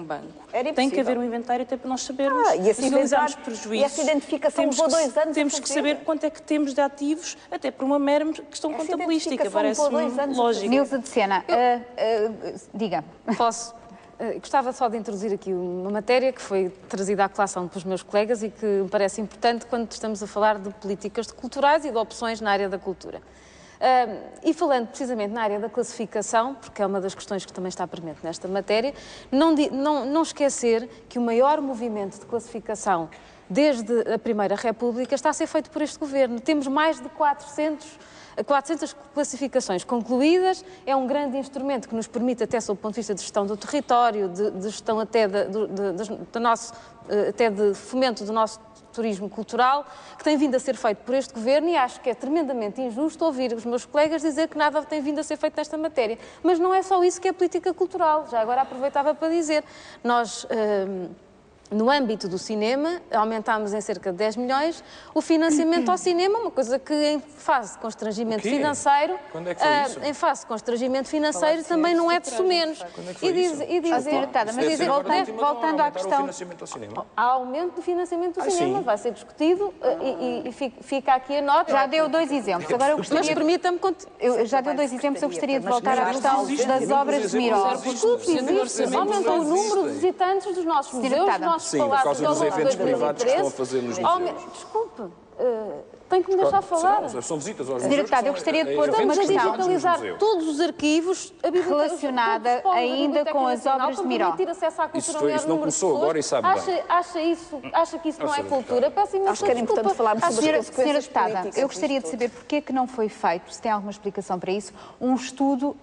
banco. Tem que haver um inventário até para nós sabermos se realizarmos prejuízos. E essa identificação levou 2 anos. Temos que saber quanto é que temos de ativos, até por uma mera questão contabilística. Parece-me lógico. Nilza de Sena, diga. Posso? Gostava só de introduzir aqui uma matéria que foi trazida à colação pelos meus colegas e que me parece importante quando estamos a falar de políticas culturais e de opções na área da cultura. E falando precisamente na área da classificação, porque é uma das questões que também está presente nesta matéria, não esquecer que o maior movimento de classificação desde a Primeira República está a ser feito por este governo. Temos mais de 400 classificações concluídas, é um grande instrumento que nos permite, até sob o ponto de vista de gestão do território, de gestão até de fomento do nosso turismo cultural, que tem vindo a ser feito por este governo, e acho que é tremendamente injusto ouvir os meus colegas dizer que nada tem vindo a ser feito nesta matéria. Mas não é só isso que é política cultural. Já agora aproveitava para dizer, nós... no âmbito do cinema, aumentámos em cerca de 10 milhões o financiamento ao cinema, uma coisa que em fase de constrangimento financeiro, Quando é que foi isso? em fase de constrangimento financeiro também não é de sumenos. E dizer, voltando à questão, há aumento do financiamento do cinema, vai ser discutido e fica aqui a nota. já deu 2 exemplos. Agora eu gostaria... Mas permita-me... Já deu 2 exemplos, eu gostaria de voltar à questão das obras de Miró. Aumentou o número de visitantes dos nossos museus, dos nossos Sim, por causa dos eventos privados que estão a fazer nos museus. Desculpe, tem que me deixar falar. São visitas aos Sr. museus. Deputado, eu gostaria de pôr uma Estamos a questão digitalizar todos os arquivos, relacionada ainda com as obras de Miró. Isso não começou agora e sabe bem. Acha que isso não é cultura? Peço imensa Acho que era importante falarmos sobre as Senhora consequências Deputada, políticas. eu gostaria de saber porque é que não foi feito, se tem alguma explicação para isso, um estudo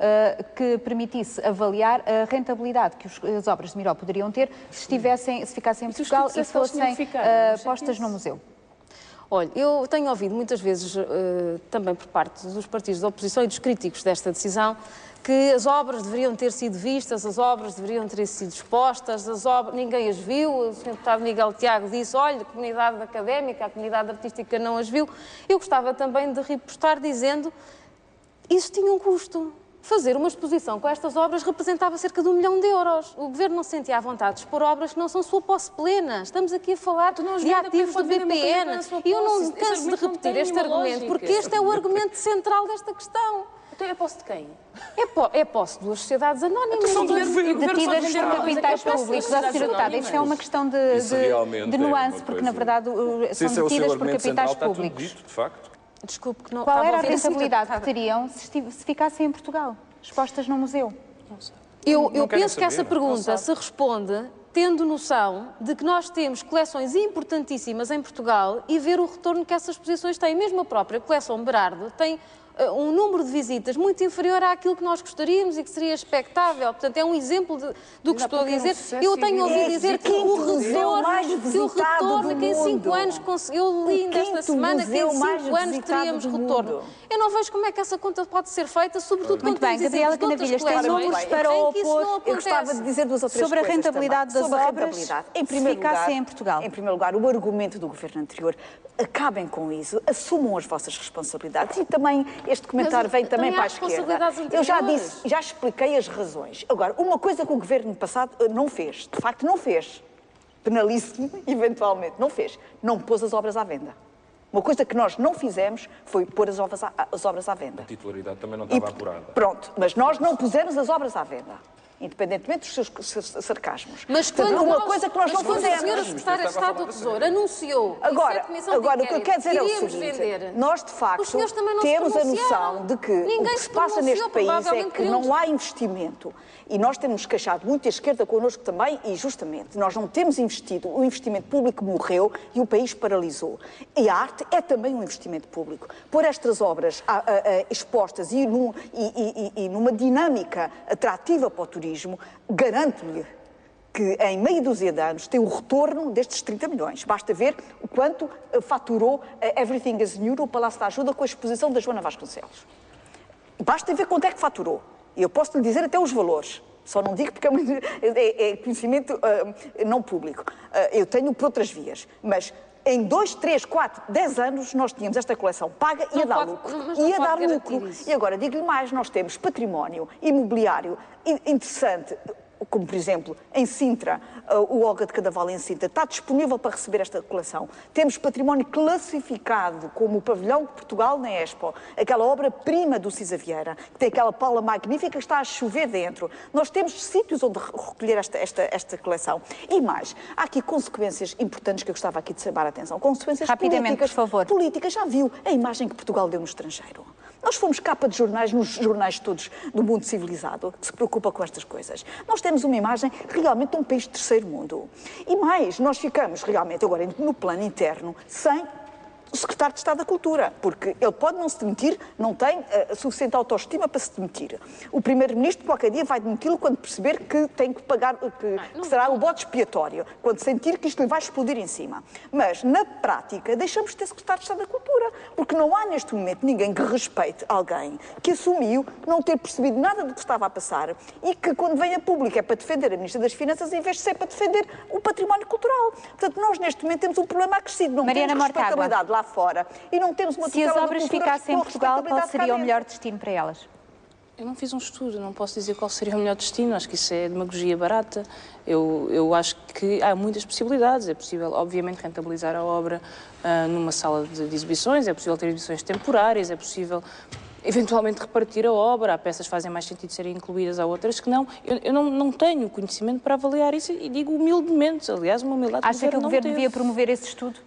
que permitisse avaliar a rentabilidade que as obras de Miró poderiam ter se ficassem em Portugal e fossem postas no museu. Olha, eu tenho ouvido muitas vezes, também por parte dos partidos da oposição e dos críticos desta decisão, que as obras deveriam ter sido vistas, as obras deveriam ter sido expostas, ninguém as viu, o Sr. Deputado Miguel Tiago disse, olha, a comunidade académica, a comunidade artística não as viu. Eu gostava também de repostar dizendo, isso tinha um custo. Fazer uma exposição com estas obras representava cerca de 1 milhão de euros. O Governo não se sentia à vontade de expor obras que não são sua posse plena. Estamos aqui a falar de ativos do BPN. E eu não canso de repetir este argumento, porque este é o argumento central desta questão. Então é posse de quem? É posse de duas sociedades anónimas. Detidas por capitais públicos. Sra. Deputada, isto é uma questão de nuance, porque na verdade são detidas por capitais públicos. Desculpe que não. Qual era a rentabilidade que teriam se ficassem em Portugal, expostas no museu? Eu penso que essa pergunta se responde tendo noção de que nós temos coleções importantíssimas em Portugal e ver o retorno que essas exposições têm. Mesmo a própria coleção Berardo tem um número de visitas muito inferior àquilo que nós gostaríamos e que seria expectável. Portanto, é um exemplo do que estou a dizer. Eu tenho ouvido dizer que o retorno, que em 5 anos, eu li desta semana que em 5 anos teríamos retorno. Eu não vejo como é que essa conta pode ser feita, sobretudo quando temos exemplos de outras coleções para opor. Eu gostava de dizer 2 ou 3 sobre a rentabilidade das obras se ficassem em Portugal. Em primeiro lugar, o argumento do governo anterior, acabem com isso, assumam as vossas responsabilidades e também este comentário vem também para a esquerda. Eu já disse, já expliquei as razões. Agora, uma coisa que o governo passado não fez, de facto não fez, penalize-me eventualmente, não fez, não pôs as obras à venda. Uma coisa que nós não fizemos foi pôr as obras à venda. A titularidade também não estava apurada. Pronto, mas nós não pusemos as obras à venda. Independentemente dos seus sarcasmos. Mas quando uma coisa que nós não fizemos. A senhora Secretária de Estado do Tesouro anunciou agora o que eu quero dizer é o seguinte, nós de facto temos a noção de que o que se passa neste país é que não há investimento e nós temos queixado muito, a esquerda connosco também, e justamente, nós não temos investido, o investimento público morreu e o país paralisou. E a arte é também um investimento público. Pôr estas obras expostas e numa dinâmica atrativa para o turismo, garanto-lhe que em meia dúzia de anos tem o retorno destes 30 milhões. Basta ver o quanto faturou Everything is New no Palácio da Ajuda com a exposição da Joana Vasconcelos. Basta ver quanto é que faturou. E eu posso lhe dizer até os valores. Só não digo porque é conhecimento não público. Eu tenho por outras vias. Mas em 2, 3, 4, 10 anos nós tínhamos esta coleção paga e a dar lucro. Ia dar lucro. E agora, digo-lhe mais, nós temos património imobiliário interessante, como por exemplo em Sintra, o Olga de Cadaval em Sintra, está disponível para receber esta coleção. Temos património classificado como o Pavilhão de Portugal na Expo, aquela obra-prima do Cisa Vieira, que tem aquela pala magnífica que está a chover dentro. Nós temos sítios onde recolher esta coleção. E mais, há aqui consequências importantes que eu gostava aqui de chamar a atenção. Consequências políticas. Por favor. Políticas, já viu a imagem que Portugal deu no estrangeiro? Nós fomos capa de jornais, nos jornais todos do mundo civilizado, que se preocupa com estas coisas. Nós temos uma imagem realmente de um país de terceiro mundo. E mais, nós ficamos realmente agora no plano interno sem o secretário de Estado da Cultura, porque ele pode não se demitir, não tem suficiente autoestima para se demitir. O primeiro-ministro qualquer dia vai demiti-lo quando perceber que tem que pagar, que será o bode expiatório, quando sentir que isto lhe vai explodir em cima. Mas, na prática, deixamos de ter secretário de Estado da Cultura, porque não há neste momento ninguém que respeite alguém que assumiu não ter percebido nada do que estava a passar e que, quando vem a público, é para defender a Ministra das Finanças em vez de ser para defender o património cultural. Portanto, nós neste momento temos um problema acrescido, não temos respeitabilidade lá fora e não temos uma tutela. Se as obras ficassem em Portugal, qual seria o melhor destino para elas? Eu não fiz um estudo, não posso dizer qual seria o melhor destino, acho que isso é demagogia barata. Eu acho que há muitas possibilidades, é possível, obviamente, rentabilizar a obra numa sala de exibições, é possível ter exibições temporárias, é possível eventualmente repartir a obra, há peças que fazem mais sentido serem incluídas, há outras que não. Eu não tenho conhecimento para avaliar isso e digo humildemente, aliás, uma humildade. Acha que o Governo devia promover esse estudo?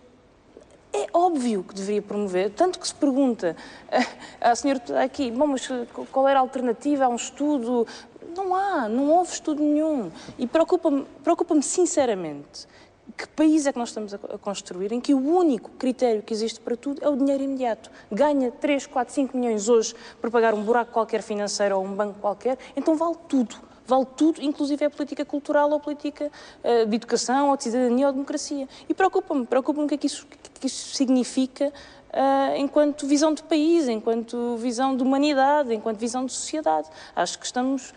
É óbvio que deveria promover, tanto que se pergunta à senhora aqui, bom, mas qual era a alternativa a um estudo? Não houve estudo nenhum. E preocupa-me sinceramente que país é que nós estamos a construir em que o único critério que existe para tudo é o dinheiro imediato. Ganha 3, 4, 5 milhões hoje para pagar um buraco qualquer financeiro ou um banco qualquer, então vale tudo. Vale tudo, inclusive a política cultural ou a política de educação, ou de cidadania ou de democracia. E preocupa-me o que é que isso significa enquanto visão de país, enquanto visão de humanidade, enquanto visão de sociedade. Acho que estamos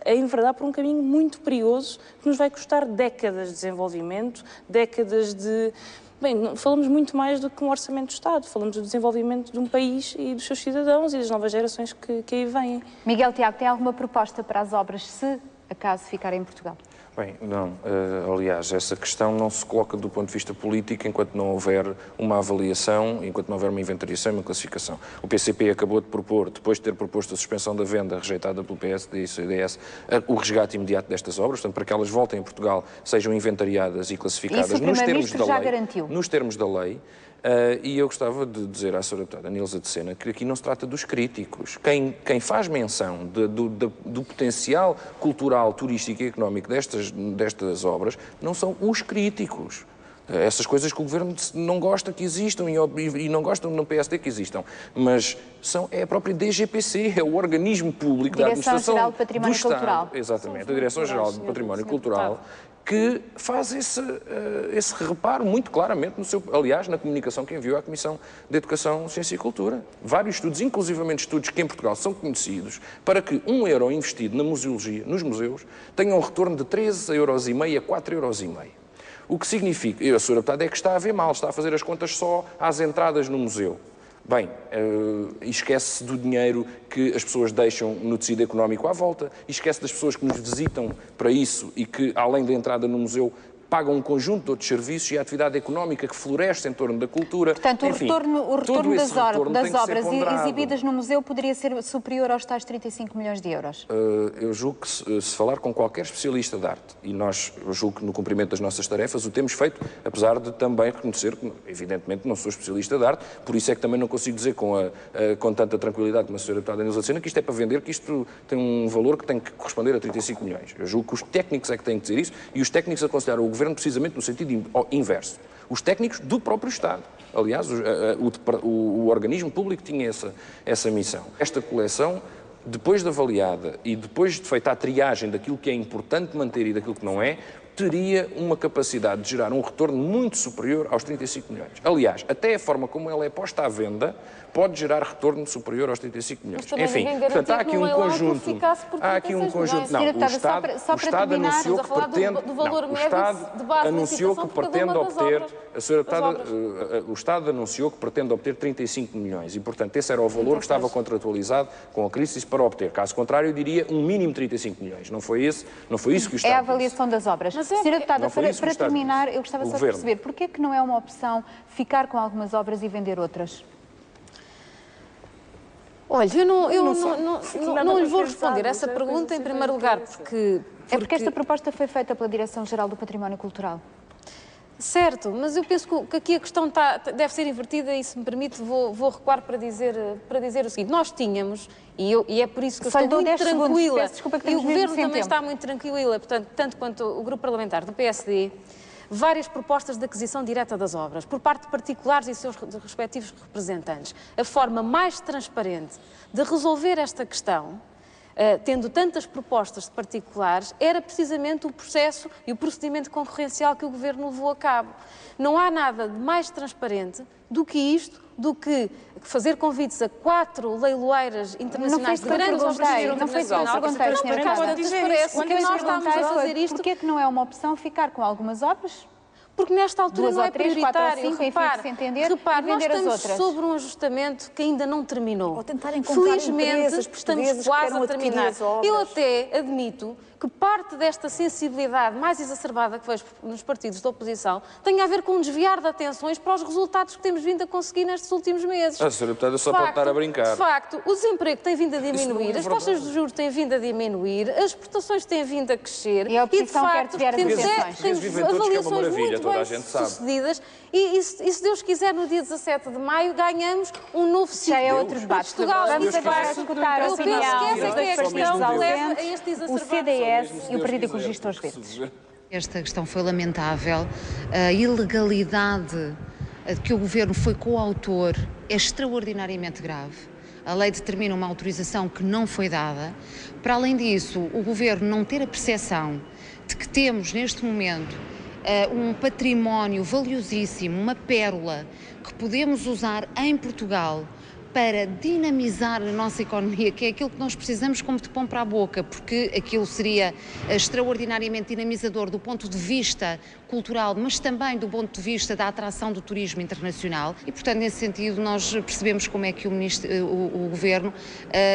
a enverdar por um caminho muito perigoso que nos vai custar décadas de desenvolvimento, décadas de... Bem, falamos muito mais do que um orçamento do Estado, falamos do desenvolvimento de um país e dos seus cidadãos e das novas gerações que aí vêm. Miguel Tiago, tem alguma proposta para as obras, se acaso ficarem em Portugal? Bem, não. Aliás, essa questão não se coloca do ponto de vista político enquanto não houver uma avaliação, enquanto não houver uma inventariação e uma classificação. O PCP acabou de propor, depois de ter proposto a suspensão da venda rejeitada pelo PSD e CDS, o resgate imediato destas obras, portanto, para que elas voltem a Portugal, sejam inventariadas e classificadas nos termos da lei. Garantiu. Nos termos da lei. E eu gostava de dizer à Sra. Deputada Nilza de Sena que aqui não se trata dos críticos. Quem faz menção do potencial cultural, turístico e económico destas obras não são os críticos. Essas coisas que o Governo não gosta que existam e não gostam no PSD que existam. Mas é a própria DGPC, é o organismo público da Administração Direção-Geral do Património Cultural. Exatamente, a Direção-Geral do Património Cultural, que faz esse reparo muito claramente, aliás, na comunicação que enviou à Comissão de Educação, Ciência e Cultura. Vários estudos, inclusivamente estudos que em Portugal são conhecidos, para que €1 investido na museologia, nos museus, tenha um retorno de 3,5 € a 4,5 €. O que significa, a Sra. Deputada é que está a ver mal, está a fazer as contas só às entradas no museu. Bem, esquece-se do dinheiro que as pessoas deixam no tecido económico à volta, esquece das pessoas que nos visitam para isso e que, além da entrada no museu, pagam um conjunto de outros serviços e a atividade económica que floresce em torno da cultura. Portanto, enfim, o retorno das obras exibidas no museu poderia ser superior aos tais 35 milhões de euros? Eu julgo que se falar com qualquer especialista de arte, e eu julgo que no cumprimento das nossas tarefas o temos feito, apesar de também reconhecer que, evidentemente, não sou especialista de arte, por isso é que também não consigo dizer com tanta tranquilidade como a Sra. Deputada Nilza de Sena que isto é para vender, que isto tem um valor que tem que corresponder a 35 milhões. Eu julgo que os técnicos é que têm que dizer isso, e os técnicos aconselharam o Governo precisamente no sentido inverso. Os técnicos do próprio Estado. Aliás, o organismo público tinha essa missão. Esta coleção, depois de avaliada e depois de feita a triagem daquilo que é importante manter e daquilo que não é, teria uma capacidade de gerar um retorno muito superior aos 35 milhões. Aliás, até a forma como ela é posta à venda pode gerar retorno superior aos 35 milhões. Enfim, portanto, há aqui um conjunto... Há aqui um conjunto... Não, o Estado anunciou que pretende... O Estado anunciou que pretende obter 35 milhões e, portanto, esse era o valor que estava contratualizado com a crise para obter. Caso contrário, eu diria um mínimo de 35 milhões. Não foi isso que o Estado disse. É a avaliação das obras. Senhora Deputada, para terminar, eu gostava só de perceber, porquê é que não é uma opção ficar com algumas obras e vender outras? Olha, eu não lhe vou responder essa pergunta, em primeiro lugar, porque... É porque esta proposta foi feita pela Direção-Geral do Património Cultural. Certo, mas eu penso que aqui a questão deve ser invertida e, se me permite, vou recuar para dizer o seguinte. Nós tínhamos, e é por isso que eu estou muito tranquila, e o Governo também está muito tranquila, portanto, tanto quanto o Grupo Parlamentar do PSD, várias propostas de aquisição direta das obras, por parte de particulares e seus respectivos representantes. A forma mais transparente de resolver esta questão, tendo tantas propostas de particulares, era precisamente o processo e o procedimento concorrencial que o Governo levou a cabo. Não há nada de mais transparente do que isto, do que fazer convites a 4 leiloeiras internacionais de grandes obras internacionais. Não foi isso que eu perguntei, Sra. Parece que nós estamos a fazer isto. Porquê é que não é uma opção ficar com algumas obras? Porque nesta altura não é prioritário. Repare, nós estamos sobre um ajustamento que ainda não terminou. Felizmente, estamos quase a terminar. Eu até admito que parte desta sensibilidade mais exacerbada que vejo nos partidos da oposição tem a ver com um desviar de atenções para os resultados que temos vindo a conseguir nestes últimos meses. A senhora deputada só pode estar a brincar. De facto, o desemprego tem vindo a diminuir, as taxas de juros têm vindo a diminuir, as exportações têm vindo a crescer e de facto temos avaliações muito bem sucedidas e se Deus quiser, no dia 17 de maio, ganhamos um novo ciclo. Já é outro debate. Portugal, vamos agora escutar a opinião dos dois partidos ausentes, o CDS e o Partido Ecologista Os Verdes. Esta questão foi lamentável. A ilegalidade de que o Governo foi coautor é extraordinariamente grave. A lei determina uma autorização que não foi dada. Para além disso, o Governo não ter a percepção de que temos, neste momento, um património valiosíssimo, uma pérola, que podemos usar em Portugal para dinamizar a nossa economia, que é aquilo que nós precisamos como de pão para a boca, porque aquilo seria extraordinariamente dinamizador do ponto de vista cultural, mas também do ponto de vista da atração do turismo internacional. E, portanto, nesse sentido, nós percebemos como é que o Governo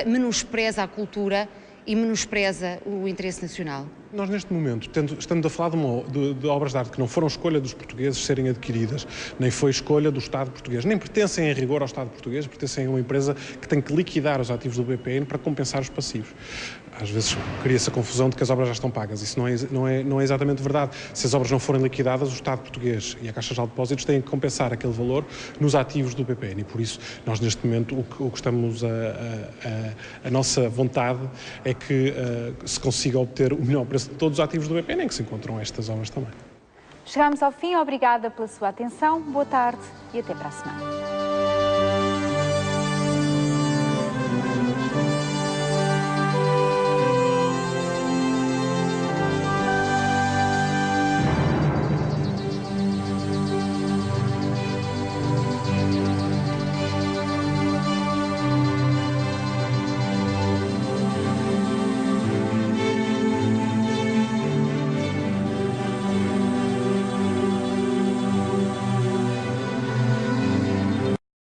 menospreza a cultura e menospreza o interesse nacional. Nós, neste momento, estamos a falar de obras de arte que não foram escolha dos portugueses serem adquiridas, nem foi escolha do Estado português, nem pertencem em rigor ao Estado português, pertencem a uma empresa que tem que liquidar os ativos do BPN para compensar os passivos. Às vezes cria-se a confusão de que as obras já estão pagas. Isso não é exatamente verdade. Se as obras não forem liquidadas, o Estado português e a Caixa Geral de Depósitos têm que compensar aquele valor nos ativos do BPN. E por isso, nós neste momento, o que estamos a nossa vontade é que se consiga obter o melhor preço de todos os ativos do BPN em que se encontram estas obras também. Chegámos ao fim. Obrigada pela sua atenção. Boa tarde e até para a semana.